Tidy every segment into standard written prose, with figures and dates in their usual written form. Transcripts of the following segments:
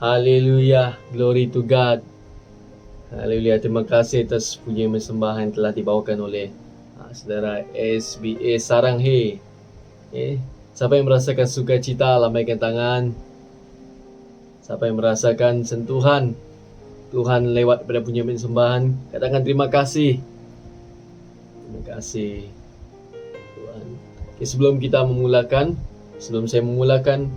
Haleluya, glory to God. Haleluya, terima kasih atas pujian persembahan yang telah dibawakan oleh saudara SBA Saranghe. Siapa yang merasakan sukacita, lambaikan tangan. Siapa yang merasakan sentuhan Tuhan lewat pada pujian persembahan, katakan terima kasih. Terima kasih Tuhan. Sebelum saya memulakan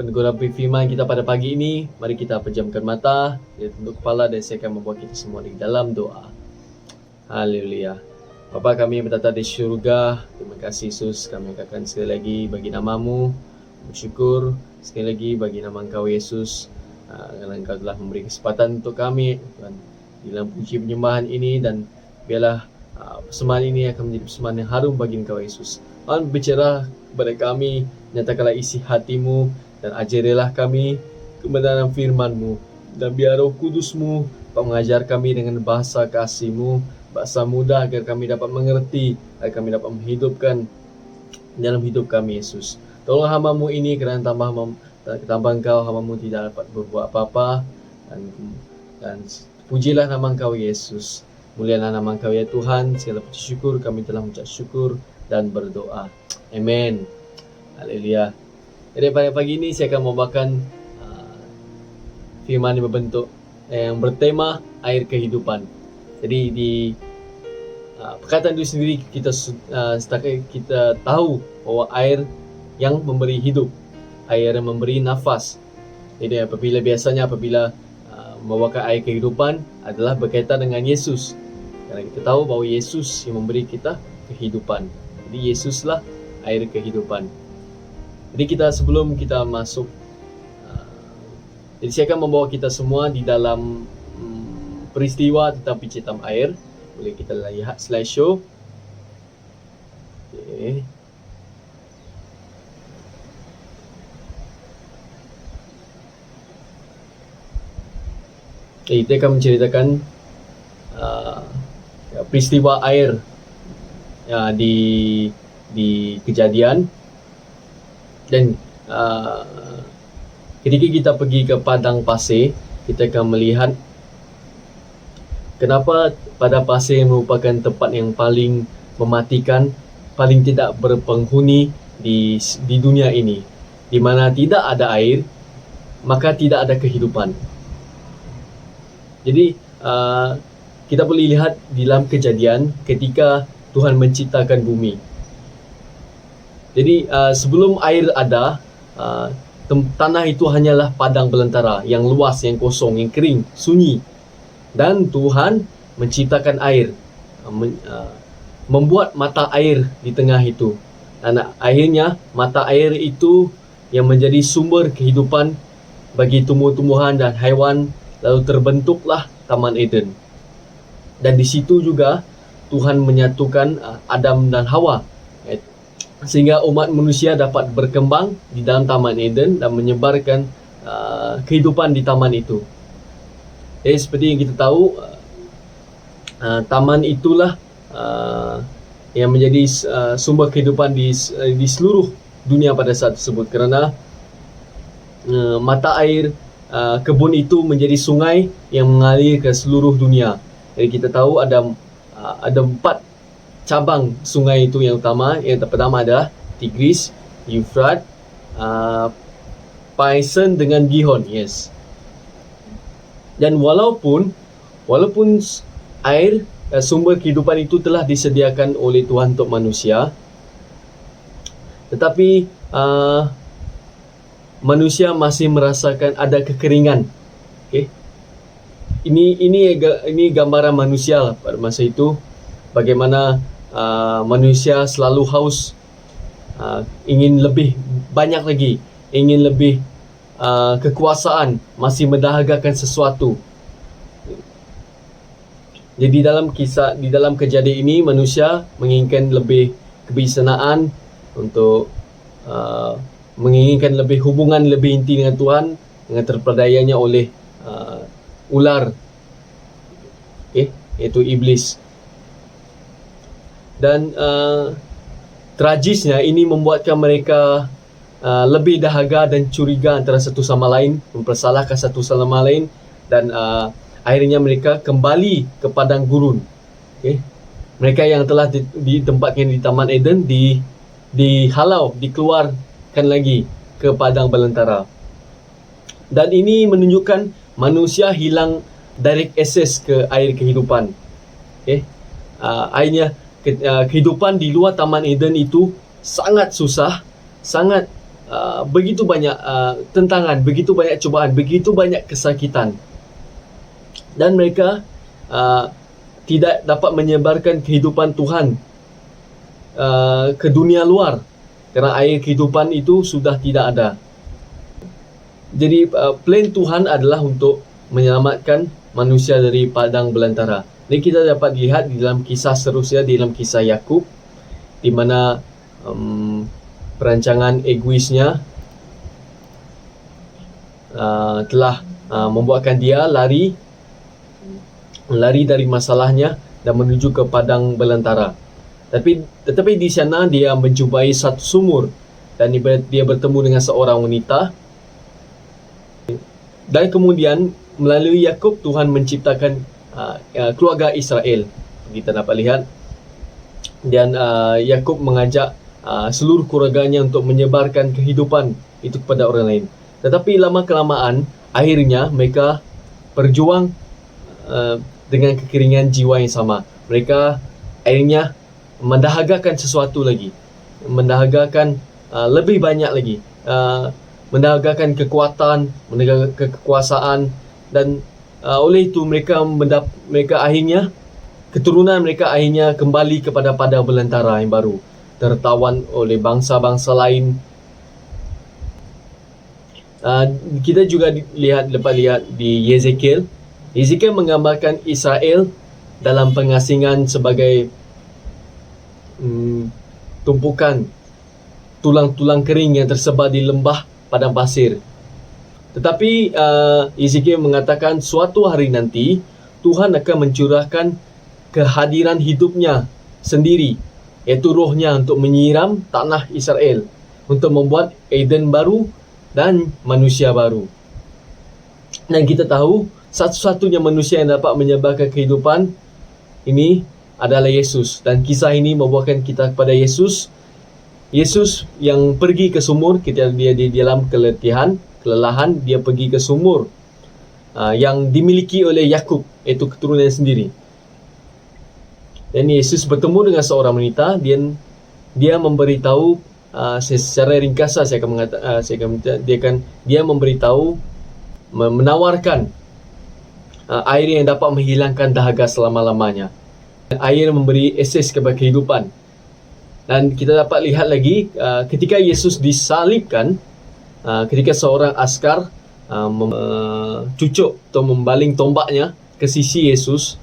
peneguran firman kita pada pagi ini, mari kita pejamkan mata, kita tunduk kepala dan saya akan membawa kita semua di dalam doa. Haleluya. Bapa kami yang bertata di syurga, terima kasih Yesus, kami akan sekali lagi bagi namamu, bersyukur sekali lagi bagi nama Engkau Yesus, kerana Engkau telah memberi kesempatan untuk kami Tuhan di dalam puji penyembahan ini, dan biarlah persembahan ini akan menjadi persembahan yang harum bagi Engkau Yesus. Tuhan berbicara kepada kami, nyatakanlah isi hatimu dan ajarilah kami kebenaran firman-Mu, dan biar Roh Kudus-Mu mengajar kami dengan bahasa kasih-Mu, bahasa mudah, agar kami dapat mengerti, agar kami dapat menghidupkan dalam hidup kami Yesus. Tolong hamba-Mu ini, kerana tanpa Engkau hamba-Mu tidak dapat berbuat apa-apa, dan pujilah nama Engkau Yesus. Mulialah nama Engkau ya Tuhan. Segala puji syukur kami telah mengucap syukur dan berdoa. Amen. Haleluya. Jadi pada pagi ini saya akan membawakan firman yang berbentuk yang bertema air kehidupan. Jadi di perkataan itu sendiri kita tahu bahawa air yang memberi hidup, air yang memberi nafas. Jadi apabila membawakan air kehidupan adalah berkaitan dengan Yesus. Kerana kita tahu bahawa Yesus yang memberi kita kehidupan. Jadi Yesuslah air kehidupan. Jadi sebelum kita masuk, jadi saya akan membawa kita semua di dalam peristiwa tentang penciutan air. Boleh kita lihat slideshow. Okay. Kita akan menceritakan peristiwa air di Kejadian. Dan ketika kita pergi ke padang pasir, kita akan melihat kenapa padang pasir merupakan tempat yang paling mematikan, paling tidak berpenghuni di dunia ini. Di mana tidak ada air, maka tidak ada kehidupan. Jadi kita boleh lihat di dalam Kejadian ketika Tuhan menciptakan bumi. Jadi sebelum air ada, tanah itu hanyalah padang belantara yang luas, yang kosong, yang kering, sunyi. Dan Tuhan menciptakan air, membuat mata air di tengah itu. Dan akhirnya mata air itu yang menjadi sumber kehidupan bagi tumbuh-tumbuhan dan haiwan. Lalu terbentuklah Taman Eden. Dan di situ juga Tuhan menyatukan Adam dan Hawa, sehingga umat manusia dapat berkembang di dalam Taman Eden dan menyebarkan kehidupan di taman itu. Jadi seperti yang kita tahu, taman itulah yang menjadi sumber kehidupan di seluruh dunia pada saat tersebut, kerana mata air kebun itu menjadi sungai yang mengalir ke seluruh dunia. Jadi kita tahu ada 4 cabang sungai itu yang utama. Yang pertama adalah Tigris, Euphrates, Pison dengan Gihon. Yes. Dan walaupun air sumber kehidupan itu telah disediakan oleh Tuhan untuk manusia, tetapi manusia masih merasakan ada kekeringan. Okay? Ini gambaran manusia lah pada masa itu. Bagaimana manusia selalu haus, ingin lebih banyak lagi, ingin lebih kekuasaan, masih mendahagakan sesuatu. Jadi di dalam kejadian ini, manusia menginginkan lebih kebijaksanaan, untuk menginginkan lebih hubungan lebih inti dengan Tuhan, dengan terperdayanya oleh ular, iaitu iblis. Dan tragisnya ini membuatkan mereka lebih dahaga dan curiga antara satu sama lain, mempersalahkan satu sama lain, dan akhirnya mereka kembali ke padang gurun. Mereka yang telah ditempatkan di Taman Eden dihalau, dikeluarkan lagi ke padang belantara. Dan ini menunjukkan manusia hilang direct access ke air kehidupan. Akhirnya kehidupan di luar Taman Eden itu sangat susah, sangat begitu banyak tentangan, begitu banyak cubaan, begitu banyak kesakitan. Dan mereka tidak dapat menyebarkan kehidupan Tuhan ke dunia luar kerana air kehidupan itu sudah tidak ada. Jadi plan Tuhan adalah untuk menyelamatkan manusia dari padang belantara. Ini kita dapat lihat di dalam kisah seterusnya, di dalam kisah Yakub, di mana perancangan egoisnya telah membuatkan dia lari dari masalahnya dan menuju ke padang belantara. Tetapi di sana dia menjumpai satu sumur dan dia bertemu dengan seorang wanita. Dan kemudian melalui Yakub Tuhan menciptakan keluarga Israel. Kita dapat lihat. Dan Yakub mengajak seluruh keluarganya untuk menyebarkan kehidupan itu kepada orang lain. Tetapi lama-kelamaan akhirnya mereka berjuang dengan kekeringan jiwa yang sama. Mereka akhirnya mendahagakan sesuatu lagi, mendahagakan lebih banyak lagi, mendahagakan kekuatan, mendahagakan kekuasaan, dan oleh itu mereka akhirnya, keturunan mereka akhirnya kembali kepada padang belantara yang baru, tertawan oleh bangsa-bangsa lain. Kita juga dapat lihat di Yezekiel. Yezekiel menggambarkan Israel dalam pengasingan sebagai tumpukan tulang-tulang kering yang tersebar di lembah padang pasir. Tetapi Yezekiel mengatakan suatu hari nanti Tuhan akan mencurahkan kehadiran hidupnya sendiri, iaitu rohnya, untuk menyiram tanah Israel, untuk membuat Eden baru dan manusia baru. Dan kita tahu satu-satunya manusia yang dapat menyebarkan kehidupan ini adalah Yesus. Dan kisah ini membawakan kita kepada Yesus. Yesus yang pergi ke sumur ketika dia di dalam kelelahan, dia pergi ke sumur yang dimiliki oleh Yakub, iaitu keturunan sendiri. Dan Yesus bertemu dengan seorang wanita. Dia memberitahu secara ringkasan, dia memberitahu, menawarkan air yang dapat menghilangkan dahaga selama-lamanya. Air memberi akses kepada kehidupan. Dan kita dapat lihat lagi ketika Yesus disalibkan, ketika seorang askar cucuk atau membaling tombaknya ke sisi Yesus,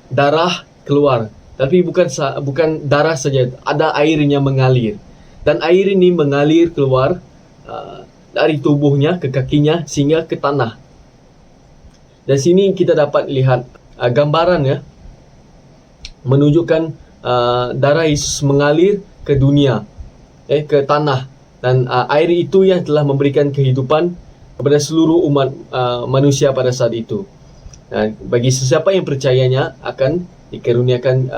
darah keluar. Tapi bukan darah saja, ada airnya mengalir. Dan air ini mengalir keluar dari tubuhnya ke kakinya sehingga ke tanah. Dan sini kita dapat lihat gambarannya menunjukkan darah Yesus mengalir ke dunia, ke tanah, dan air itu yang telah memberikan kehidupan kepada seluruh umat manusia pada saat itu. Bagi sesiapa yang percayanya akan dikaruniakan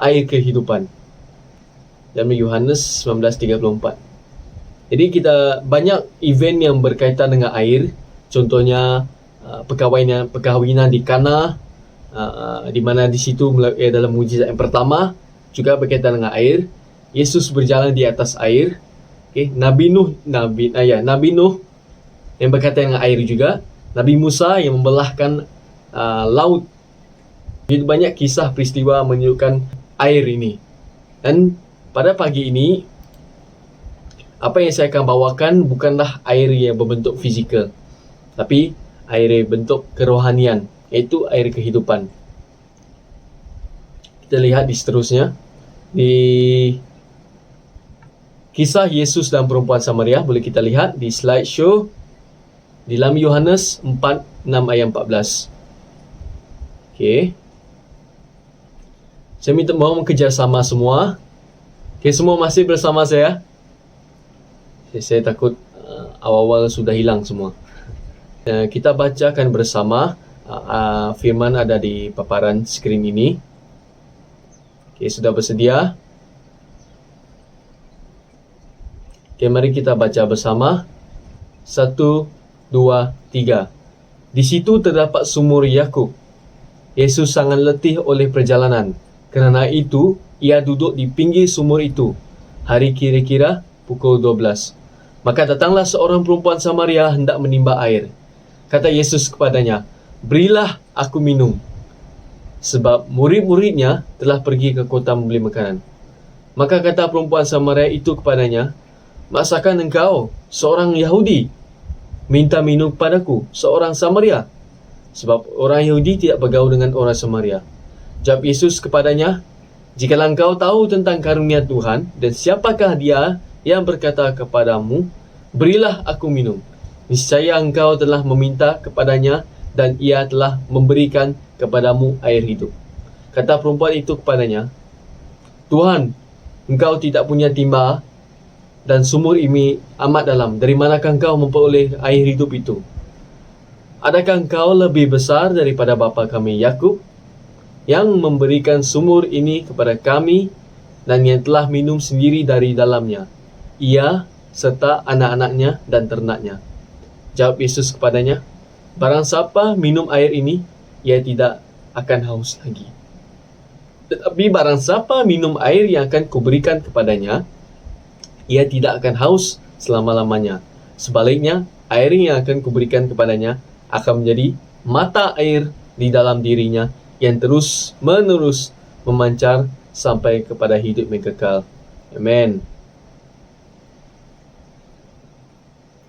air kehidupan. Dalam Yohanes 19:34. Jadi kita banyak event yang berkaitan dengan air. Contohnya perkahwinan di Kana, di mana di situ dalam mukjizat yang pertama juga berkaitan dengan air. Yesus berjalan di atas air. Nabi Nuh yang berkaitan dengan air juga. Nabi Musa yang membelahkan laut. Begitu banyak kisah peristiwa menunjukkan air ini. Dan pada pagi ini, apa yang saya akan bawakan bukanlah air yang berbentuk fizikal, tapi air yang bentuk kerohanian, iaitu air kehidupan. Kita lihat di seterusnya, di kisah Yesus dan perempuan Samaria, boleh kita lihat di slideshow di dalam Yohanes 4:6 ayat 14. Saya minta mohon kerjasama semua. Semua masih bersama saya? Saya takut awal-awal sudah hilang semua. Kita bacakan bersama. Firman ada di paparan skrin ini. Okay, sudah bersedia? Okay, mari kita baca bersama. 1, 2, 3. Di situ terdapat sumur Yakub. Yesus sangat letih oleh perjalanan. Kerana itu, ia duduk di pinggir sumur itu. Hari kira-kira pukul 12. Maka datanglah seorang perempuan Samaria hendak menimba air. Kata Yesus kepadanya, "Berilah aku minum." Sebab murid-muridnya telah pergi ke kota membeli makanan. Maka kata perempuan Samaria itu kepadanya, "Masakan engkau, seorang Yahudi, minta minum kepadaku, seorang Samaria?" Sebab orang Yahudi tidak bergaul dengan orang Samaria. Jawab Yesus kepadanya, "Jikalau engkau tahu tentang karunia Tuhan dan siapakah dia yang berkata kepadamu, 'Berilah aku minum,' niscaya engkau telah meminta kepadanya dan ia telah memberikan kepadamu air hidup." Kata perempuan itu kepadanya, "Tuhan, engkau tidak punya timba dan sumur ini amat dalam. Dari manakah engkau memperoleh air hidup itu? Adakah engkau lebih besar daripada bapa kami Yakub, yang memberikan sumur ini kepada kami dan yang telah minum sendiri dari dalamnya, ia serta anak-anaknya dan ternaknya?" Jawab Yesus kepadanya, "Barang siapa minum air ini, ia tidak akan haus lagi. Tetapi barang siapa minum air yang akan kuberikan kepadanya, ia tidak akan haus selama-lamanya. Sebaliknya, air yang akan kuberikan kepadanya akan menjadi mata air di dalam dirinya yang terus-menerus memancar sampai kepada hidup yang kekal." Amen.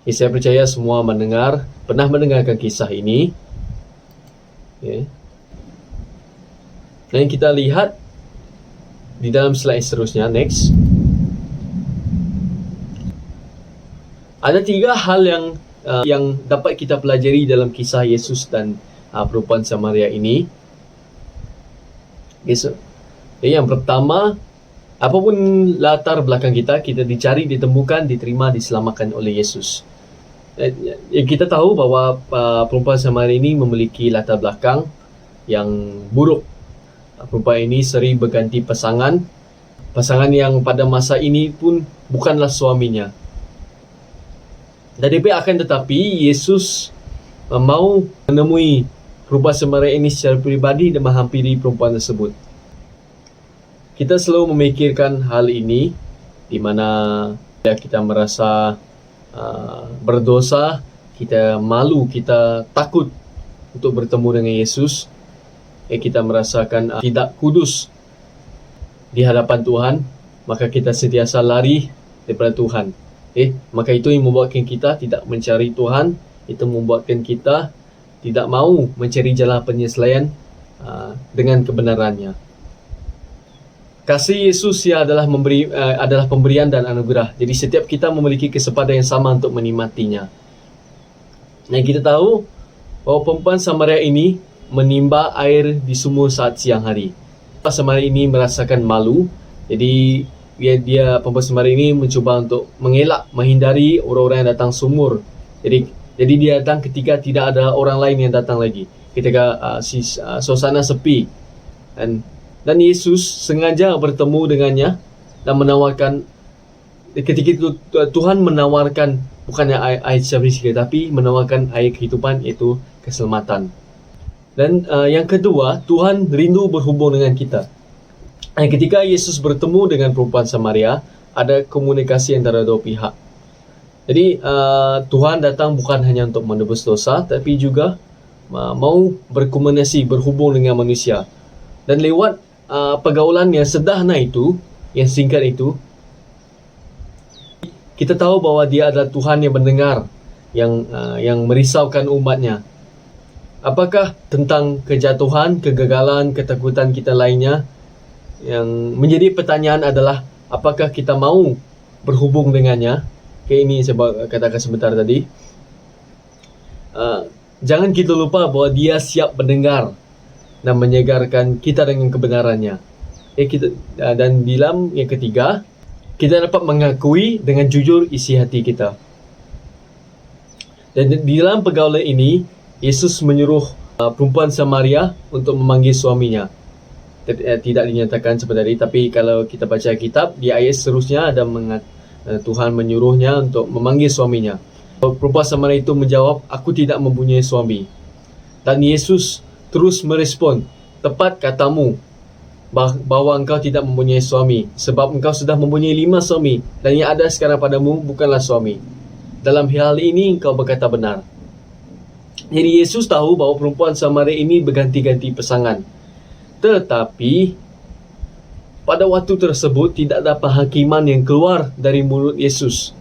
Saya percaya semua pernah mendengarkan kisah ini. Okay. Dan kita lihat di dalam slide seterusnya, next. Ada 3 hal yang dapat kita pelajari dalam kisah Yesus dan perempuan Samaria ini. Yang pertama, apapun latar belakang kita dicari, ditemukan, diterima, diselamatkan oleh Yesus. Kita tahu bahawa perempuan Samaria ini memiliki latar belakang yang buruk. Perempuan ini sering berganti pasangan yang pada masa ini pun bukanlah suaminya. Akan tetapi Yesus mau menemui perempuan Samaria ini secara pribadi dan menghampiri perempuan tersebut. Kita selalu memikirkan hal ini di mana kita merasa berdosa, kita malu, kita takut untuk bertemu dengan Yesus. Kita merasakan tidak kudus di hadapan Tuhan, maka kita sentiasa lari daripada Tuhan. Maka itu yang membuatkan kita tidak mencari Tuhan. Itu membuatkan kita tidak mau mencari jalan penyelesaian dengan kebenarannya. Kasih Yesus adalah pemberian dan anugerah. Jadi setiap kita memiliki kesempatan yang sama untuk menikmatinya. Dan kita tahu bahawa perempuan Samaria ini menimba air di sumur saat siang hari. Perempuan Samaria ini merasakan malu. Jadi perempuan Samaria ini mencuba untuk menghindari orang-orang yang datang sumur. Jadi dia datang ketika tidak ada orang lain yang datang lagi. Ketika suasana sepi. Dan Yesus sengaja bertemu dengannya dan menawarkan, ketika itu Tuhan menawarkan bukannya air seperti tapi menawarkan air kehidupan, iaitu keselamatan. Dan yang kedua, Tuhan rindu berhubung dengan kita. Ketika Yesus bertemu dengan perempuan Samaria, ada komunikasi antara dua pihak. Jadi Tuhan datang bukan hanya untuk menebus dosa, tapi juga mau berkomunikasi, berhubung dengan manusia. Dan lewat pergaulan yang sederhana itu, yang singkat itu, kita tahu bahawa dia adalah Tuhan yang mendengar, yang merisaukan umatnya. Apakah tentang kejatuhan, kegagalan, ketakutan kita lainnya? Yang menjadi pertanyaan adalah, apakah kita mau berhubung dengannya? Ini saya katakan sebentar tadi. Jangan kita lupa bahawa dia siap mendengar dan menyegarkan kita dengan kebenarannya. Dan dalam yang ketiga, kita dapat mengakui dengan jujur isi hati kita. Dan di dalam pergaulan ini, Yesus menyuruh perempuan Samaria untuk memanggil suaminya. Tidak dinyatakan sebenarnya, tapi kalau kita baca kitab, di ayat seterusnya ada Tuhan menyuruhnya untuk memanggil suaminya. Perempuan Samaria itu menjawab, "Aku tidak mempunyai suami." Dan Yesus terus merespon, "Tepat katamu bahawa engkau tidak mempunyai suami, sebab engkau sudah mempunyai 5 suami, dan yang ada sekarang padamu bukanlah suami. Dalam hal ini engkau berkata benar." Jadi Yesus tahu bahawa perempuan Samaria ini berganti-ganti pasangan. Tetapi pada waktu tersebut tidak ada penghakiman yang keluar dari mulut Yesus.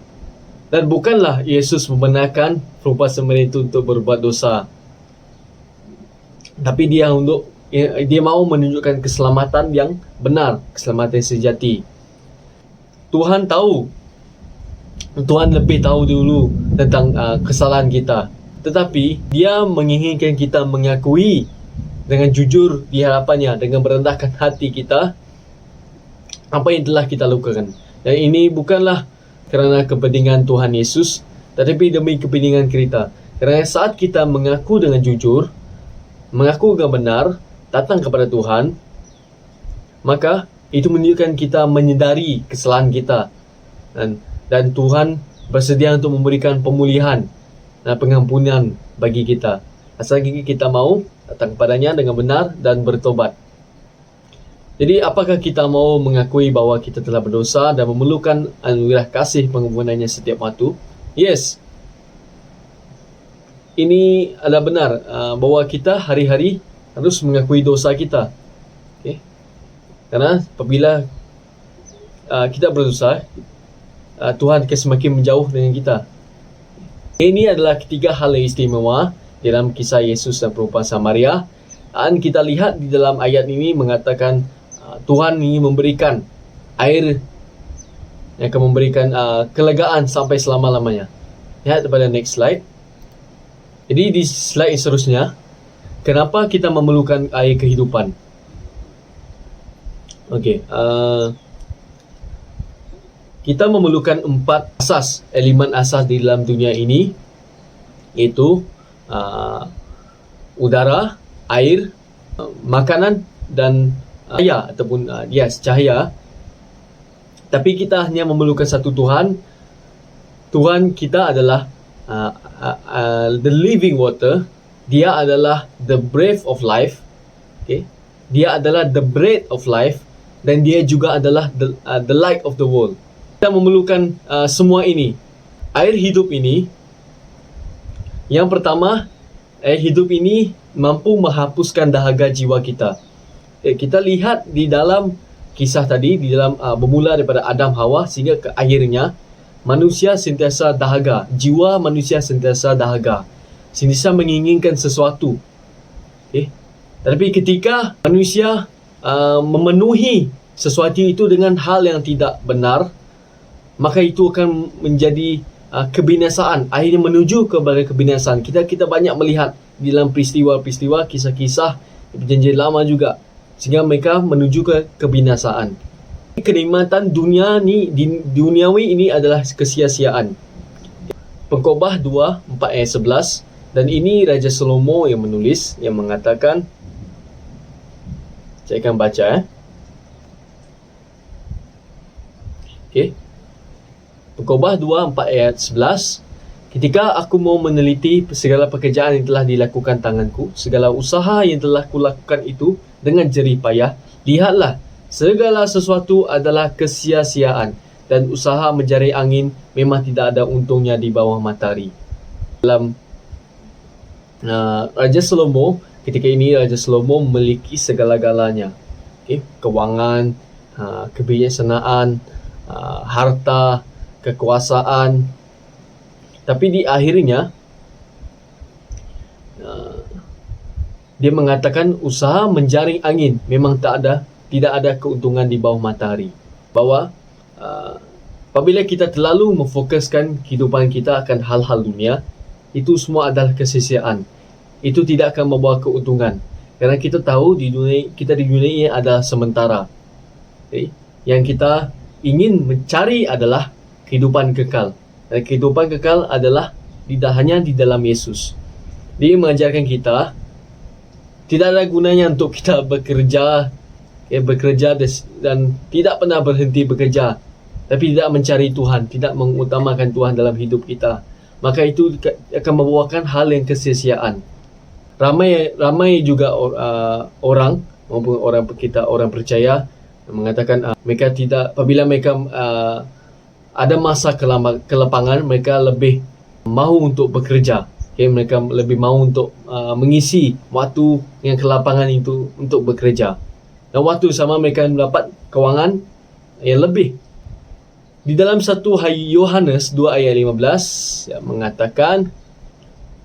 Dan bukanlah Yesus membenarkan perempuan Samaria itu untuk berbuat dosa. Tapi dia mahu menunjukkan keselamatan yang benar, keselamatan sejati. Tuhan tahu. Tuhan lebih tahu dulu tentang kesalahan kita. Tetapi dia menginginkan kita mengakui dengan jujur di hadapannya, dengan merendahkan hati kita apa yang telah kita lakukan. Dan ini bukanlah kerana kepentingan Tuhan Yesus, tetapi demi kepentingan kita. Kerana saat kita mengaku dengan jujur, mengaku dengan benar, datang kepada Tuhan, maka itu menunjukkan kita menyedari kesalahan kita. Dan Tuhan bersedia untuk memberikan pemulihan dan pengampunan bagi kita. Asal kita mau datang kepadanya dengan benar dan bertobat. Jadi apakah kita mau mengakui bahawa kita telah berdosa dan memerlukan anugerah kasih pengampunannya setiap waktu? Yes. Ini adalah benar bahawa kita hari-hari harus mengakui dosa kita. Okay? Karena apabila kita berdosa, Tuhan akan semakin menjauh dengan kita. Ini adalah ketiga hal yang istimewa dalam kisah Yesus dan perempuan Samaria. Dan kita lihat di dalam ayat ini mengatakan Tuhan ingin memberikan air yang akan memberikan kelegaan sampai selama-lamanya. Lihat pada next slide. Jadi di slide seterusnya, kenapa kita memerlukan air kehidupan? Okey, kita memerlukan 4 elemen asas di dalam dunia ini, iaitu udara, air, makanan dan cahaya ataupun cahaya. Tapi kita hanya memerlukan satu Tuhan. Tuhan kita adalah the living water. Dia adalah the breath of life. Okay? Dia adalah the bread of life, dan dia juga adalah the light of the world. Kita memerlukan semua ini. Air hidup ini, yang pertama, air hidup ini mampu menghapuskan dahaga jiwa kita. Kita lihat di dalam kisah tadi, di dalam bermula daripada Adam Hawa sehingga ke akhirnya, manusia sentiasa dahaga, jiwa manusia sentiasa dahaga, sentiasa menginginkan sesuatu. Tapi ketika manusia memenuhi sesuatu itu dengan hal yang tidak benar, maka itu akan menjadi kebinasaan, akhirnya menuju kepada kebinasaan. Kita banyak melihat di dalam peristiwa-peristiwa, kisah-kisah perjanjian lama juga, sehingga mereka menuju ke kebinasaan. Kenikmatan duniawi ini adalah kesia-siaan. Pengkhotbah 2:4 ayat 11, dan ini Raja Salomo yang menulis, yang mengatakan, saya akan baca. Okey. Pengkhotbah 2:4 ayat 11, ketika aku mau meneliti segala pekerjaan yang telah dilakukan tanganku, segala usaha yang telah kulakukan itu dengan jerih payah, lihatlah, segala sesuatu adalah kesia-siaan, dan usaha mencari angin memang tidak ada untungnya di bawah matahari. Dalam Raja Salomo, ketika ini Raja Salomo memiliki segala-galanya. Kewangan, kebijaksanaan, harta, kekuasaan. Tapi di akhirnya dia mengatakan usaha menjaring angin memang tidak ada keuntungan di bawah matahari. Bahawa apabila kita terlalu memfokuskan kehidupan kita akan hal-hal dunia, itu semua adalah kesia-siaan. Itu tidak akan membawa keuntungan. Kerana kita tahu di dunia ini adalah sementara. Yang kita ingin mencari adalah kehidupan kekal. Dan kehidupan kekal adalah tidak hanya di dalam Yesus. Dia mengajarkan kita tidak ada gunanya untuk kita bekerja dan tidak pernah berhenti bekerja, tapi tidak mencari Tuhan, tidak mengutamakan Tuhan dalam hidup kita. Maka itu akan membawakan hal yang kesia-siaan. Ramai juga orang maupun orang percaya mengatakan mereka tidak, apabila mereka ada masa kelapangan, mereka lebih mahu untuk bekerja. Mereka lebih mahu untuk mengisi waktu yang kelapangan itu untuk bekerja. Dan waktu sama mereka mendapat kewangan yang lebih. Di dalam 1 Yohanes 2 ayat 15 mengatakan,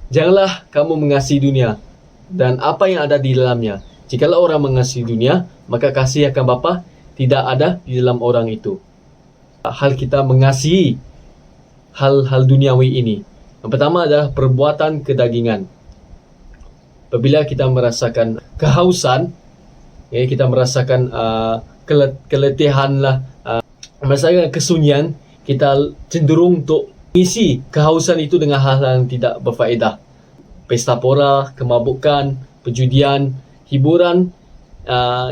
janganlah kamu mengasihi dunia dan apa yang ada di dalamnya. Jikalau orang mengasihi dunia, maka kasih akan Bapa tidak ada di dalam orang itu. Hal kita mengasihi hal-hal duniawi ini. Yang pertama adalah perbuatan kedagingan. Apabila kita merasakan kehausan, kita merasakan keletihan lah, merasakan kesunyian, kita cenderung untuk mengisi kehausan itu dengan hal-hal yang tidak berfaedah. Pesta pora, kemabukan, perjudian, hiburan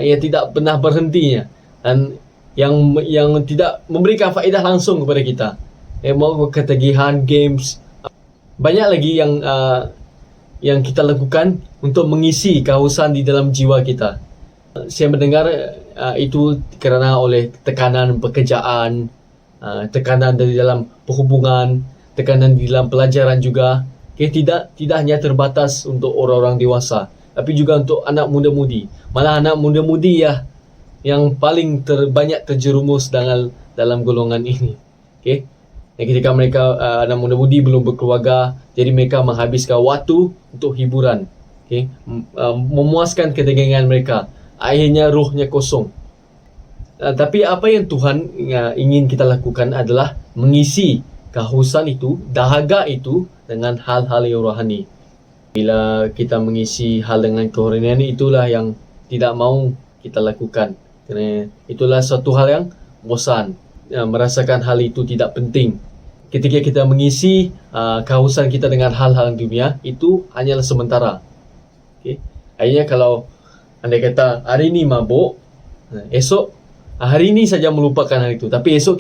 yang tidak pernah berhentinya dan yang tidak memberikan faedah langsung kepada kita. Mau ketagihan games, banyak lagi yang kita lakukan untuk mengisi kehausan di dalam jiwa kita. Saya mendengar itu kerana oleh tekanan pekerjaan, tekanan dari dalam perhubungan, tekanan di dalam pelajaran juga. Tidak hanya terbatas untuk orang-orang dewasa, tapi juga untuk anak muda-mudi. Malah anak muda-mudi yang paling banyak terjerumus dalam golongan ini. Dan ketika mereka anak muda-mudi belum berkeluarga, jadi mereka menghabiskan waktu untuk hiburan, memuaskan kedagingan mereka. Akhirnya rohnya kosong. Tapi apa yang Tuhan ingin kita lakukan adalah mengisi kehausan itu, dahaga itu dengan hal-hal yang rohani. Bila kita mengisi hal dengan kerohanian, itulah yang tidak mau kita lakukan. Kerana itulah suatu hal yang bosan. Merasakan hal itu tidak penting. Ketika kita mengisi kehausan kita dengan hal-hal dunia, itu hanyalah sementara. Akhirnya kalau andai kata hari ini mabuk, esok hari ini saja melupakan hal itu, tapi esok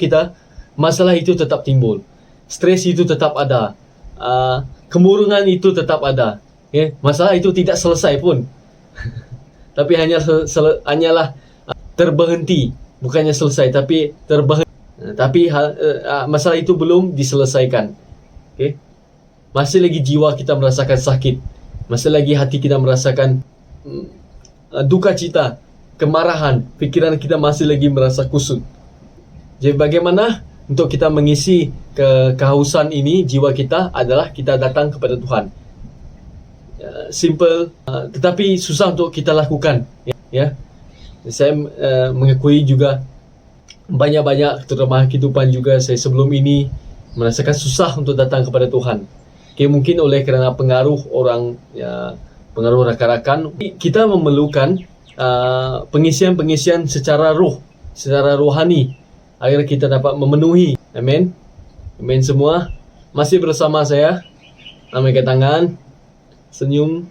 masalah itu tetap timbul, stres itu tetap ada, kemurungan itu tetap ada. Masalah itu tidak selesai pun. Tapi hanyalah terberhenti, bukannya selesai, tapi terberhenti. Tapi masalah itu belum diselesaikan. Masih lagi jiwa kita merasakan sakit, masih lagi hati kita merasakan duka cita, kemarahan, pikiran kita masih lagi merasa kusut. Jadi bagaimana untuk kita mengisi kehausan ini, jiwa kita adalah kita datang kepada Tuhan. Simple, tetapi susah untuk kita lakukan. Saya mengakui juga banyak terutama kehidupan juga saya sebelum ini merasakan susah untuk datang kepada Tuhan. Mungkin oleh kerana pengaruh orang, pengaruh rakan-rakan, kita memerlukan pengisian secara rohani agar kita dapat memenuhi. Amin. Amin semua. Masih bersama saya. Lambaikan tangan, senyum.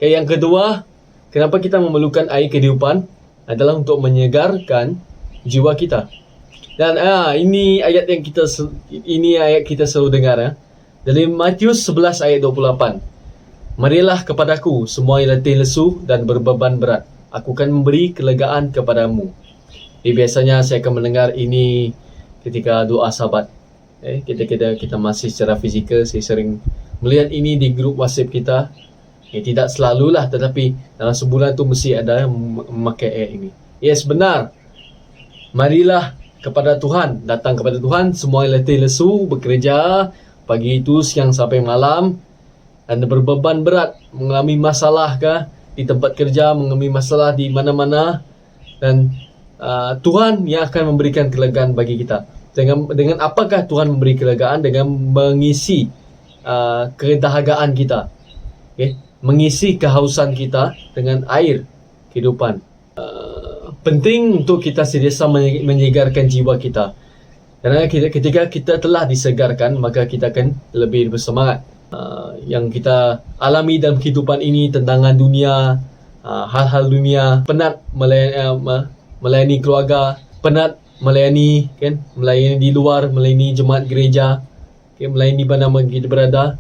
Yang kedua, kenapa kita memerlukan air kehidupan adalah untuk menyegarkan jiwa kita. Dan ini ayat kita selalu dengar dari Matius 11 ayat 28. Marilah kepadaku semua yang letih lesu dan berbeban berat, aku akan memberi kelegaan kepadamu. Biasanya saya akan mendengar ini ketika doa sahabat. Ketika kita masih secara fizikal, saya sering melihat ini di grup WhatsApp kita. Tidak selalulah, tetapi dalam sebulan tu mesti ada yang memakai ayat ini. Yes, benar. Marilah kepada Tuhan, datang kepada Tuhan semua yang letih lesu, bekerja pagi itu, siang sampai malam, dan berbeban berat, mengalami masalah di tempat kerja, mengalami masalah di mana-mana, dan Tuhan yang akan memberikan kelegaan bagi kita. Dengan apakah Tuhan memberi kelegaan? Dengan mengisi kedahagaan kita, mengisi kehausan kita dengan air kehidupan. penting untuk kita sentiasa menyegarkan jiwa kita. Kerana ketika kita telah disegarkan, maka kita akan lebih bersemangat. Yang kita alami dalam kehidupan ini, tentangan dunia, hal-hal dunia, penat melayani keluarga, penat melayani di luar, melayani jemaat gereja, melayani di mana kita berada.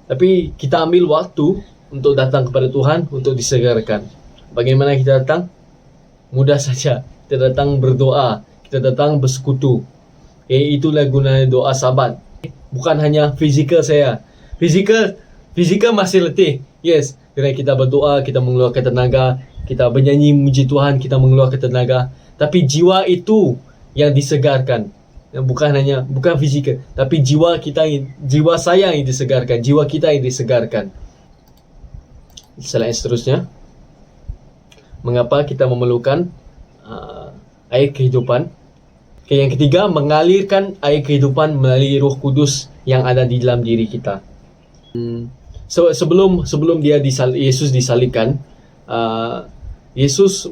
Tapi kita ambil waktu untuk datang kepada Tuhan, untuk disegarkan. Bagaimana kita datang? Mudah saja. Kita datang berdoa, kita datang bersekutu. Itulah guna doa sabat. Bukan hanya fizikal saya. Fizikal masih letih. Yes, kerana kita berdoa, kita mengeluarkan tenaga, kita bernyanyi memuji Tuhan, kita mengeluarkan tenaga. Tapi jiwa itu yang disegarkan. Bukan fizikal, tapi jiwa saya yang disegarkan, jiwa kita yang disegarkan. Slide seterusnya. Mengapa kita memerlukan air kehidupan? Yang ketiga, mengalirkan air kehidupan melalui Roh Kudus yang ada di dalam diri kita. Sebelum Yesus disalibkan, Yesus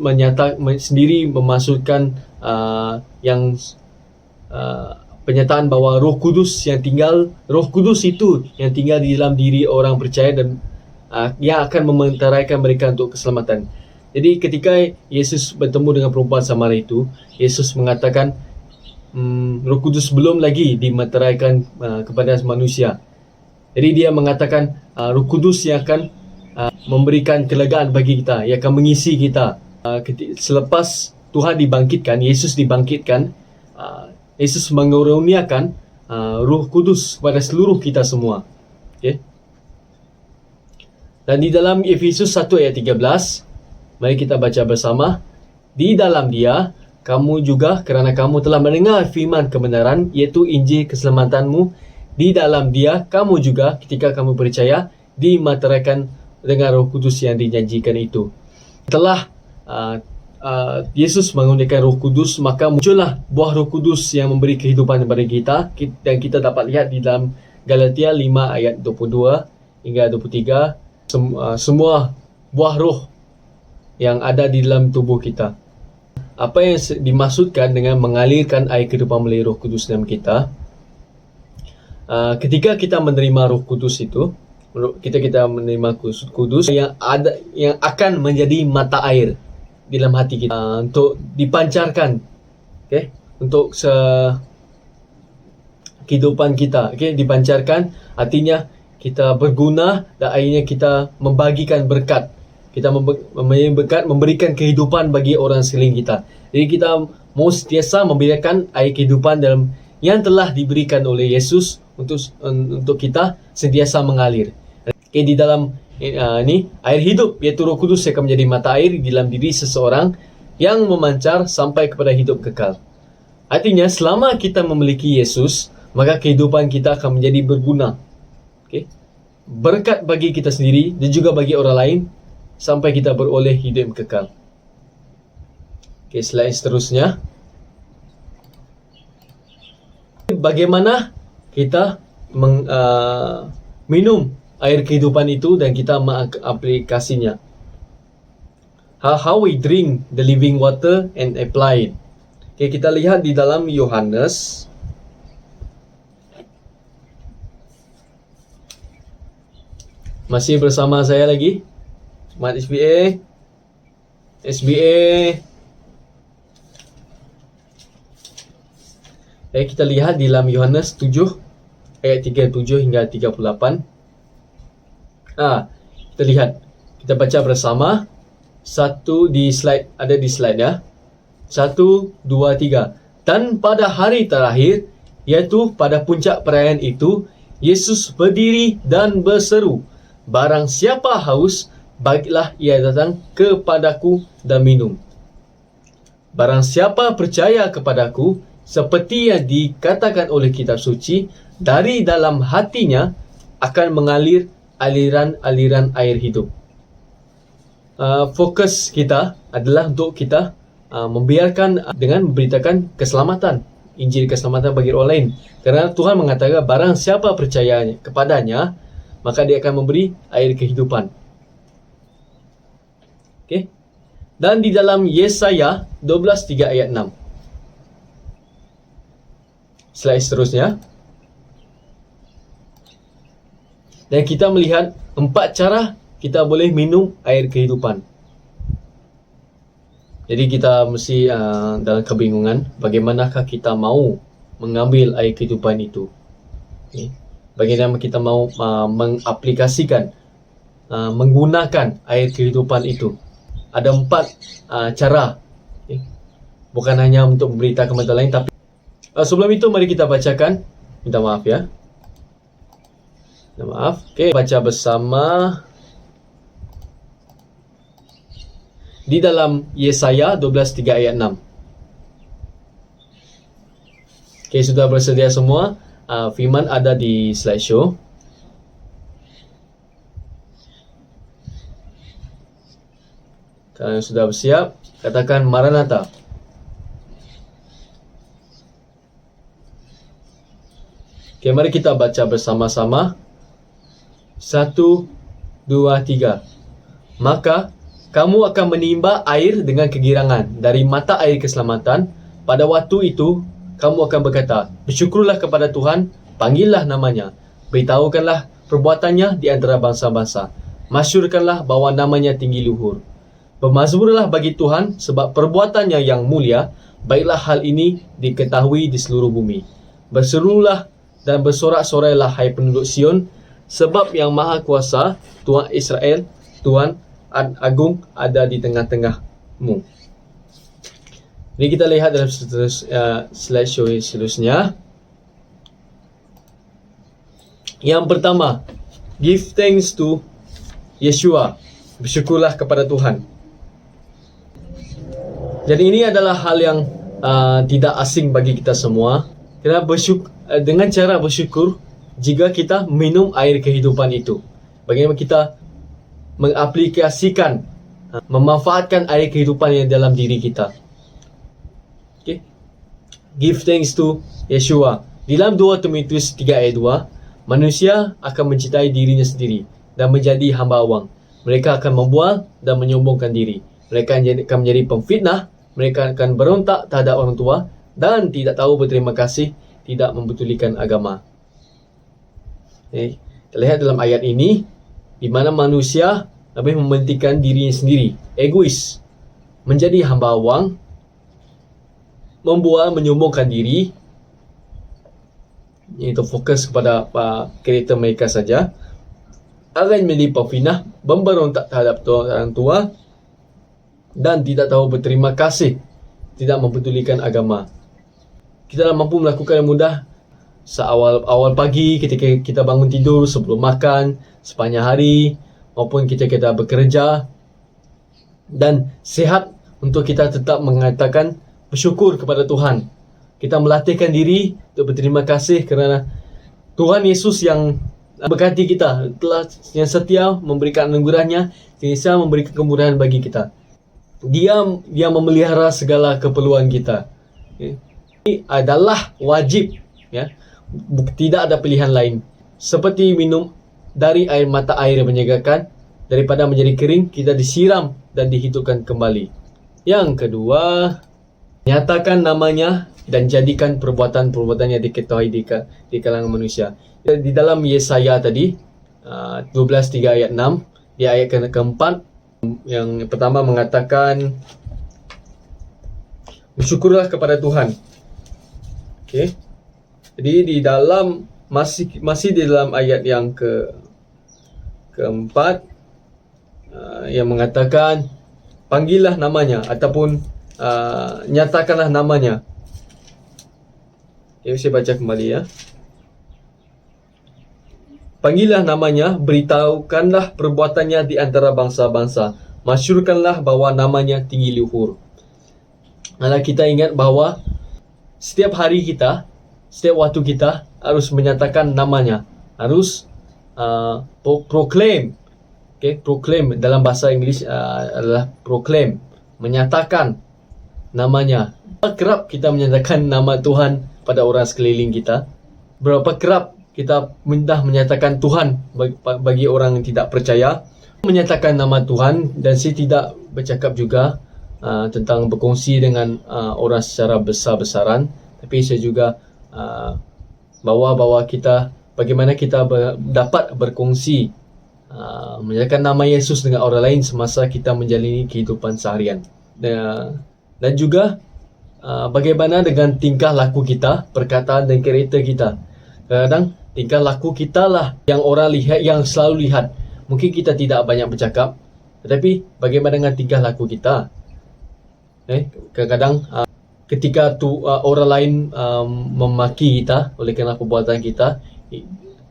sendiri memasukkan penyataan bahawa Roh Kudus itu yang tinggal di dalam diri orang percaya dan yang akan mementeraikan mereka untuk keselamatan. Jadi ketika Yesus bertemu dengan perempuan Samaria itu, Yesus mengatakan Roh Kudus belum lagi dimeteraikan kepada manusia. Jadi dia mengatakan Roh Kudus yang akan memberikan kelegaan bagi kita, yang akan mengisi kita. Selepas Tuhan dibangkitkan, Yesus dibangkitkan, Yesus mengurniakan Roh Kudus kepada seluruh kita semua. Okay? Dan di dalam Efesus 1 ayat 13, mari kita baca bersama. Di dalam Dia, kamu juga kerana kamu telah mendengar firman kebenaran, iaitu Injil keselamatanmu. Di dalam Dia, kamu juga ketika kamu percaya, dimateraikan dengan Roh Kudus yang dijanjikan itu. Setelah Yesus mengurniakan Roh Kudus, maka muncullah buah Roh Kudus yang memberi kehidupan kepada kita. Dan kita dapat lihat di dalam Galatia 5 ayat 22 hingga 23. Semua buah roh yang ada di dalam tubuh kita. Apa yang dimaksudkan dengan mengalirkan air kehidupan melalui Roh Kudus dalam kita? Ketika kita menerima Roh Kudus itu, kita menerima Kudus yang akan menjadi mata air di dalam hati kita untuk dipancarkan, untuk kehidupan kita, dipancarkan, artinya kita berguna dan akhirnya kita membagikan berkat. Kita memberikan kehidupan bagi orang sekeliling kita. Jadi kita mau sentiasa memberikan air kehidupan dalam yang telah diberikan oleh Yesus untuk kita sentiasa mengalir. Di dalam ini air hidup, iaitu Roh Kudus yang akan menjadi mata air di dalam diri seseorang yang memancar sampai kepada hidup kekal. Artinya selama kita memiliki Yesus, maka kehidupan kita akan menjadi berguna. Berkat bagi kita sendiri dan juga bagi orang lain sampai kita beroleh hidup yang kekal. Slide seterusnya. Bagaimana kita minum air kehidupan itu dan kita mengaplikasinya. How we drink the living water and apply it. Kita lihat di dalam Yohanes. Masih bersama saya lagi, Mat SBA. Kita lihat di dalam Yohanes 7 ayat 37 hingga 38. Kita lihat, kita baca bersama. Satu di slide, ada di slide ya. 1, 2, 3. Dan pada hari terakhir, iaitu pada puncak perayaan itu, Yesus berdiri dan berseru, barang siapa haus, baiklah ia datang kepadaku dan minum. Barang siapa percaya kepadaku, seperti yang dikatakan oleh kitab suci, dari dalam hatinya akan mengalir aliran-aliran air hidup. Fokus kita adalah untuk kita membiarkan dengan memberitakan keselamatan, Injil keselamatan bagi orang lain. Kerana Tuhan mengatakan barang siapa percaya kepadanya, maka dia akan memberi air kehidupan. Dan di dalam Yesaya 12:3 ayat 6. Slide seterusnya. Dan kita melihat 4 cara kita boleh minum air kehidupan. Jadi kita mesti dalam kebingungan bagaimanakah kita mau mengambil air kehidupan itu. Okay. Bagaimana kita mau mengaplikasikan, menggunakan air kehidupan itu. Ada 4 cara. Okay. Bukan hanya untuk memberitakan kepada lain, tapi sebelum itu mari kita bacakan. Minta maaf ya. Minta maaf. Okey, baca bersama di dalam Yesaya 12:3 ayat 6. Okey, sudah bersedia semua? Firman ada di slideshow. Kalau sudah bersiap, katakan Maranatha. Okey, mari kita baca bersama-sama. 1, 2, 3. Maka kamu akan menimba air dengan kegirangan dari mata air keselamatan. Pada waktu itu, kamu akan berkata, bersyukurlah kepada Tuhan, panggillah namanya, beritahukanlah perbuatannya di antara bangsa-bangsa, masyhurkanlah bahwa namanya tinggi luhur. Bermazmurlah bagi Tuhan sebab perbuatannya yang mulia, baiklah hal ini diketahui di seluruh bumi. Berserulah dan bersorak-sorailah hai penduduk Sion, sebab yang maha kuasa, Tuhan Israel, Tuhan agung ada di tengah-tengahmu. Ini kita lihat dalam slideshow seterusnya. Yang pertama, give thanks to Yeshua. Bersyukurlah kepada Tuhan. Jadi ini adalah hal yang tidak asing bagi kita semua. Kita dengan cara bersyukur jika kita minum air kehidupan itu. Bagaimana kita mengaplikasikan, memanfaatkan air kehidupan yang dalam diri kita. Okay. Give thanks to Yeshua. Dalam 2 Timotius 3 ayat 2, manusia akan mencintai dirinya sendiri dan menjadi hamba awang. Mereka akan membual dan menyombongkan diri. Mereka akan menjadi pemfitnah. Mereka akan berontak terhadap orang tua dan tidak tahu berterima kasih, tidak membetulikan agama. Okay. Kita lihat dalam ayat ini, di mana manusia lebih mementingkan dirinya sendiri, egois, menjadi hamba awang, membual, menyombongkan diri, iaitu fokus kepada karakter mereka saja, akan menjadi pemfitnah, memberontak terhadap orang tua, dan tidak tahu berterima kasih, tidak mempedulikan agama. Kita mampu melakukan yang mudah awal pagi ketika kita bangun tidur, sebelum makan, sepanjang hari, maupun ketika kita bekerja, dan sehat untuk kita tetap mengatakan bersyukur kepada Tuhan. Kita melatihkan diri untuk berterima kasih kerana Tuhan Yesus yang berkati kita, telah yang setia memberikan anugerahnya, sehingga memberikan kemurahan bagi kita. Dia memelihara segala keperluan kita. Okay. Ini adalah wajib, ya. Tidak ada pilihan lain. Seperti minum dari air mata air yang menyegarkan, daripada menjadi kering, kita disiram dan dihidupkan kembali. Yang kedua, nyatakan namanya dan jadikan perbuatan-perbuatan yang diketahui di kalangan manusia. Di dalam Yesaya tadi, 12:3 ayat 6, di ayat keempat, yang pertama mengatakan bersyukurlah kepada Tuhan. Okey. Jadi di dalam masih di dalam ayat yang keempat, yang mengatakan panggillah namanya ataupun nyatakanlah namanya. Okay, saya baca kembali ya. Panggillah namanya, beritahukanlah perbuatannya di antara bangsa-bangsa, masyhurkanlah bahwa namanya tinggi luhur. Kalau kita ingat bahawa setiap hari kita, setiap waktu kita harus menyatakan namanya, harus proclaim. Okay, proclaim dalam bahasa Inggeris adalah proclaim, menyatakan namanya. Berapa kerap kita menyatakan nama Tuhan pada orang sekeliling kita? Berapa kerap kita mudah menyatakan Tuhan bagi orang yang tidak percaya? menyatakan nama Tuhan, dan saya tidak bercakap juga tentang berkongsi dengan orang secara besar-besaran, tapi saya juga bawa kita bagaimana kita dapat berkongsi menyatakan nama Yesus dengan orang lain semasa kita menjalani kehidupan seharian, dan juga bagaimana dengan tingkah laku kita, perkataan dan karakter kita. Kadang-kadang tingkah laku kita lah yang orang lihat, yang selalu lihat. Mungkin kita tidak banyak bercakap, tetapi bagaimana dengan tingkah laku kita? Kadang-kadang ketika orang lain memaki kita oleh kerana perbuatan kita,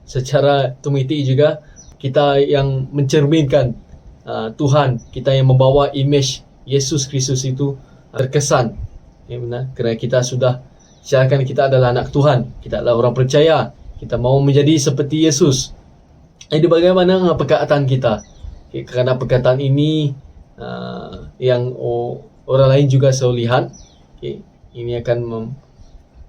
secara otomatik juga kita yang mencerminkan Tuhan, kita yang membawa imej Yesus Kristus itu terkesan. Benar? Kerana kita sudah syarahkan kita adalah anak Tuhan, kita adalah orang percaya, kita mahu menjadi seperti Yesus. Jadi bagaimana perkataan kita? Kerana perkataan ini yang orang lain juga selalu lihat, ini akan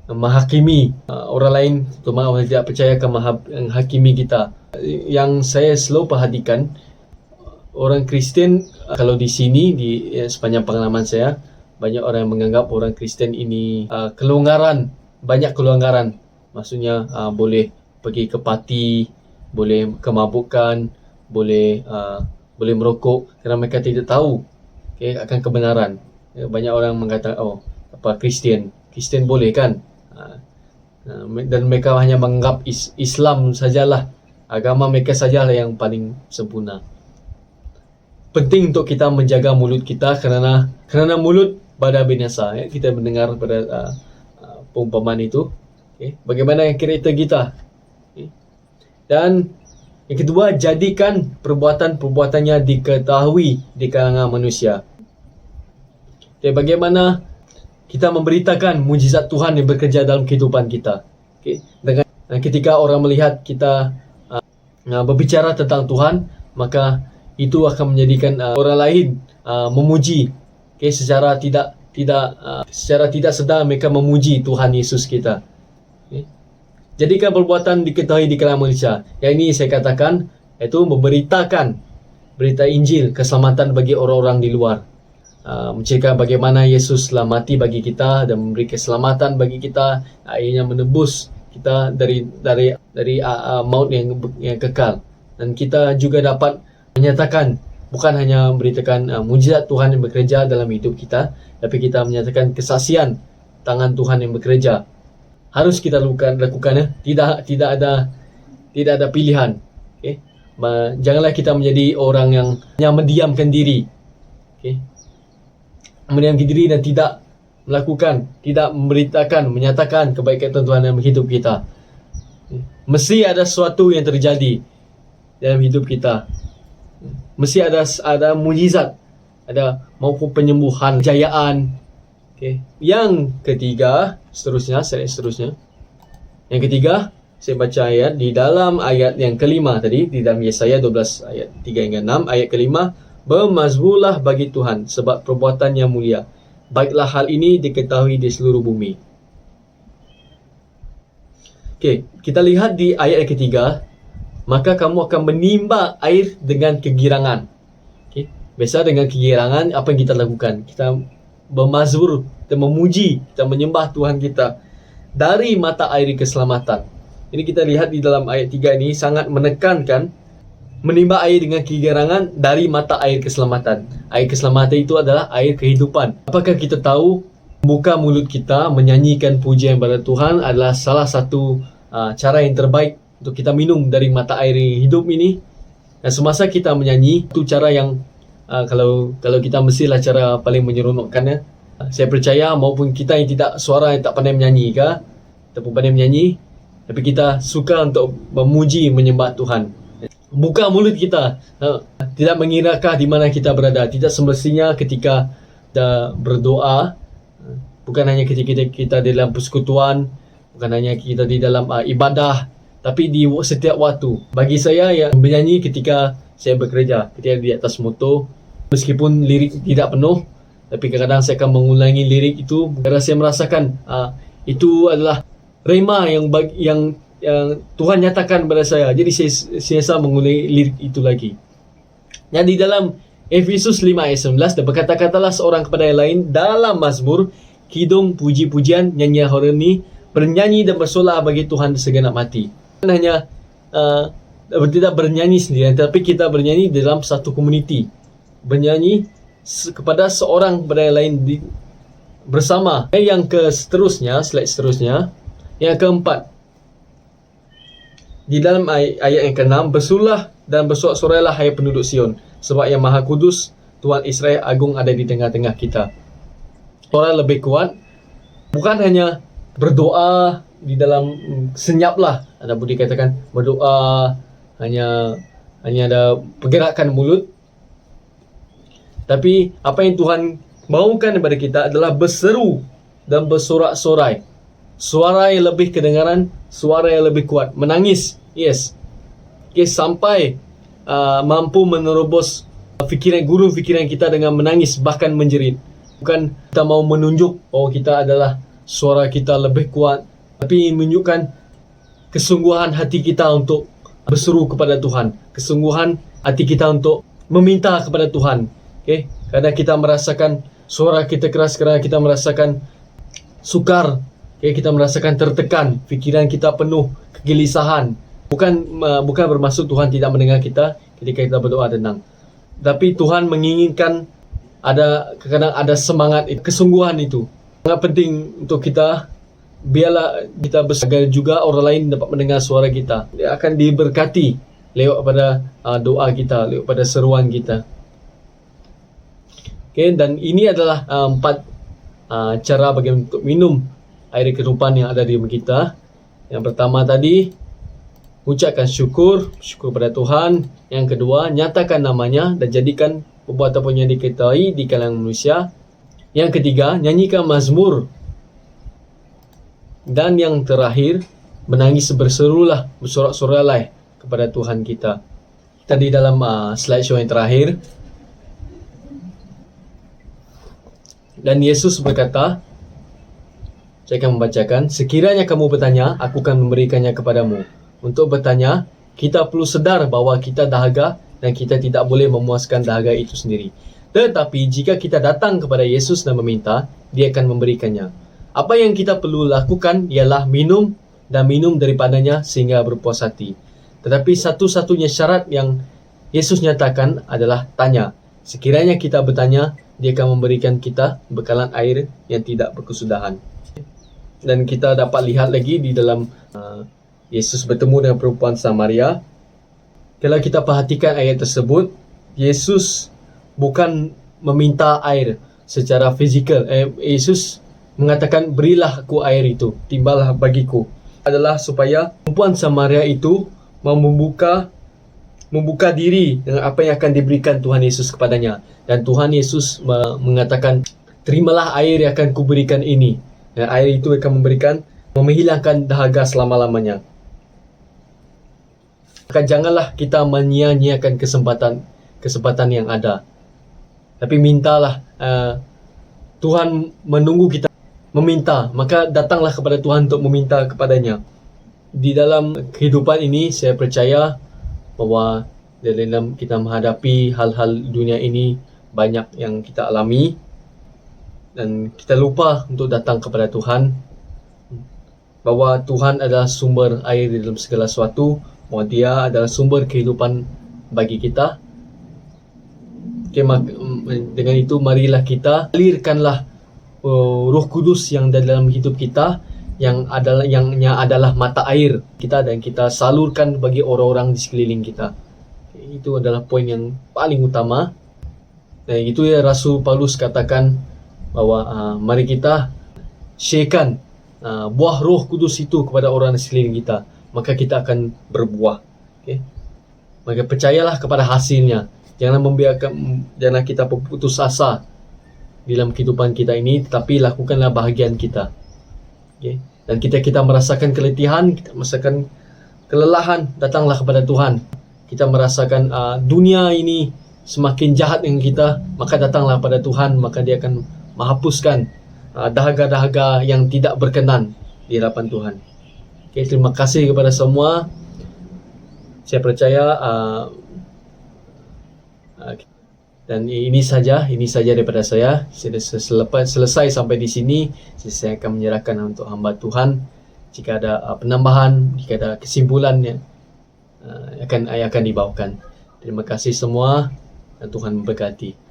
menghakimi orang lain, terutama orang tidak percaya akan menghakimi kita. Yang saya selalu perhatikan, orang Kristian kalau di sini, di sepanjang pengalaman saya, banyak orang yang menganggap orang Kristian ini kelonggaran, banyak kelonggaran. Maksudnya boleh pergi ke parti, boleh kemabukan, boleh merokok, kerana mereka tidak tahu akan kebenaran. Banyak orang mengatakan, Kristian boleh kan? Dan mereka hanya menganggap Islam sajalah, agama mereka sajalah yang paling sempurna. Penting untuk kita menjaga mulut kita, kerana mulut badan binasa. Kita mendengar pada perumpamaan itu. Bagaimana karakter kita. Dan yang kedua, jadikan perbuatan-perbuatannya diketahui di kalangan manusia. Bagaimana kita memberitakan mujizat Tuhan yang bekerja dalam kehidupan kita. Dengan ketika orang melihat kita berbicara tentang Tuhan, maka itu akan menjadikan orang lain memuji. Secara tidak sedar mereka memuji Tuhan Yesus kita. Jadikan perbuatan diketahui di kalangan manusia. Yang ini saya katakan, iaitu memberitakan berita Injil, keselamatan bagi orang-orang di luar. Menceritakan bagaimana Yesus telah mati bagi kita dan memberi keselamatan bagi kita, akhirnya menebus kita dari maut yang kekal. Dan kita juga dapat menyatakan, bukan hanya memberitakan mujizat Tuhan yang bekerja dalam hidup kita, tapi kita menyatakan kesaksian tangan Tuhan yang bekerja. Harus kita lakukan. Tidak ada pilihan. Janganlah kita menjadi orang yang mendiamkan diri. Mendiamkan diri dan tidak melakukan, tidak memberitakan, menyatakan kebaikan Tuhan dalam hidup kita. Mesti ada sesuatu yang terjadi dalam hidup kita. Mesti ada mujizat, ada maupun penyembuhan, kejayaan. Yang ketiga, slide seterusnya. Yang ketiga, saya baca ayat di dalam ayat yang kelima tadi, di dalam Yesaya 12 ayat 3 hingga 6, ayat kelima, bermazmurlah bagi Tuhan sebab perbuatan yang mulia. Baiklah hal ini diketahui di seluruh bumi. Kita lihat di ayat yang ketiga, maka kamu akan menimba air dengan kegirangan. Biasa dengan kegirangan, apa yang kita lakukan? Kita bermazmur, kita memuji, kita menyembah Tuhan kita dari mata air keselamatan. Ini kita lihat di dalam ayat 3 ini sangat menekankan menimba air dengan kegirangan dari mata air keselamatan. Air keselamatan itu adalah air kehidupan. Apakah kita tahu buka mulut kita menyanyikan pujian kepada Tuhan adalah salah satu cara yang terbaik untuk kita minum dari mata air hidup ini. Dan semasa kita menyanyi, itu cara yang kalau kita mestilah cara paling menyeronokkannya. Saya percaya maupun kita yang tidak suara, yang tak pandai menyanyi ataupun pandai menyanyi, tapi kita suka untuk memuji, menyembah Tuhan. Buka mulut kita, tidak mengirakah di mana kita berada. Tidak semestinya ketika kita berdoa, bukan hanya ketika kita di dalam persekutuan, bukan hanya kita di dalam ibadah, tapi di setiap waktu. Bagi saya yang menyanyi ketika saya bekerja, ketika di atas motor, meskipun lirik tidak penuh, tapi kadang-kadang saya akan mengulangi lirik itu kerana saya merasakan itu adalah rema yang Tuhan nyatakan kepada saya. Jadi saya mengulangi lirik itu lagi. Yang di dalam Efesus 5 ayat 19, dan berkata-katalah seorang kepada yang lain dalam mazmur, kidung, puji-pujian, nyanyian harmoni, bernyanyi dan bersolah bagi Tuhan segenap hati. Bukan hanya tidak bernyanyi sendiri, tapi kita bernyanyi dalam satu komuniti. Bernyanyi kepada seorang kepada yang lain bersama. Yang seterusnya, slide seterusnya, yang keempat, di dalam ayat yang ke-6, bersulah dan bersorak-sorailah hai penduduk Sion, sebab yang Maha Kudus Tuhan Israel agung ada di tengah-tengah kita. Orang lebih kuat bukan hanya berdoa di dalam senyap lah, ada budi katakan berdoa hanya ada pergerakan mulut, tapi apa yang Tuhan mahukan daripada kita adalah berseru dan bersorak-sorai. Suara yang lebih kedengaran, suara yang lebih kuat, menangis, yes, sampai mampu menerobos guru fikiran kita dengan menangis, bahkan menjerit. Bukan kita mau menunjuk kita adalah suara kita lebih kuat, tapi menunjukkan kesungguhan hati kita untuk berseru kepada Tuhan, kesungguhan hati kita untuk meminta kepada Tuhan. Karena kita merasakan suara kita keras, kerana kita merasakan sukar, kita merasakan tertekan, fikiran kita penuh kegelisahan. Bukan bermaksud Tuhan tidak mendengar kita ketika kita berdoa tenang, tapi Tuhan menginginkan kadang-kadang ada semangat, kesungguhan itu sangat penting untuk kita. Biarlah kita bersabar juga orang lain dapat mendengar suara kita. Dia akan diberkati lewat pada doa kita, lewat pada seruan kita. Dan ini adalah 4 cara bagaimana untuk minum air kehidupan yang ada di dalam kita. Yang pertama tadi, ucapkan syukur pada Tuhan. Yang kedua, nyatakan namanya dan jadikan perbuatan yang diketahui di kalangan manusia. Yang ketiga, nyanyikan mazmur. Dan yang terakhir, menangis berserulah, bersorak-soraklah kepada Tuhan kita. Tadi dalam slideshow yang terakhir, dan Yesus berkata, saya akan membacakan, sekiranya kamu bertanya, aku akan memberikannya kepadamu. Untuk bertanya, kita perlu sedar bahawa kita dahaga dan kita tidak boleh memuaskan dahaga itu sendiri. Tetapi jika kita datang kepada Yesus dan meminta, Dia akan memberikannya. Apa yang kita perlu lakukan ialah minum dan minum daripadanya sehingga berpuas hati. Tetapi satu-satunya syarat yang Yesus nyatakan adalah tanya. Sekiranya kita bertanya, Dia akan memberikan kita bekalan air yang tidak berkesudahan. Dan kita dapat lihat lagi di dalam Yesus bertemu dengan perempuan Samaria. Kalau kita perhatikan ayat tersebut, Yesus bukan meminta air secara fizikal. Yesus mengatakan, berilah aku air itu, timbalah bagiku. Adalah supaya perempuan Samaria itu mau membuka diri dengan apa yang akan diberikan Tuhan Yesus kepadanya. Dan Tuhan Yesus mengatakan, terimalah air yang akan kuberikan ini. Dan air itu akan menghilangkan dahaga selama-lamanya. Maka janganlah kita menyia-nyiakan kesempatan yang ada. Tapi mintalah, Tuhan menunggu kita meminta, maka datanglah kepada Tuhan untuk meminta kepadanya. Di dalam kehidupan ini, saya percaya bahawa dalam kita menghadapi hal-hal dunia ini, banyak yang kita alami dan kita lupa untuk datang kepada Tuhan, bahawa Tuhan adalah sumber air di dalam segala sesuatu, bahawa Dia adalah sumber kehidupan bagi kita. Dengan itu marilah kita alirkanlah Roh Kudus yang dalam hidup kita, yang adalah mata air kita, dan kita salurkan bagi orang-orang di sekeliling kita. Itu adalah poin yang paling utama. Dan itu ya Rasul Paulus katakan bahawa mari kita sharekan buah Roh Kudus itu kepada orang di sekeliling kita, maka kita akan berbuah. Maka percayalah kepada hasilnya. Jangan kita putus asa dalam kehidupan kita ini, tetapi lakukanlah bahagian kita. Dan kita merasakan keletihan, kita merasakan kelelahan, datanglah kepada Tuhan. Kita merasakan dunia ini semakin jahat dengan kita, maka datanglah pada Tuhan, maka Dia akan menghapuskan dahaga-dahaga yang tidak berkenan di hadapan Tuhan. Terima kasih kepada semua. Saya percaya Dan ini saja daripada saya. Selepas selesai sampai di sini, saya akan menyerahkan untuk hamba Tuhan. Jika ada penambahan, jika ada kesimpulannya, akan dibawakan. Terima kasih semua dan Tuhan memberkati.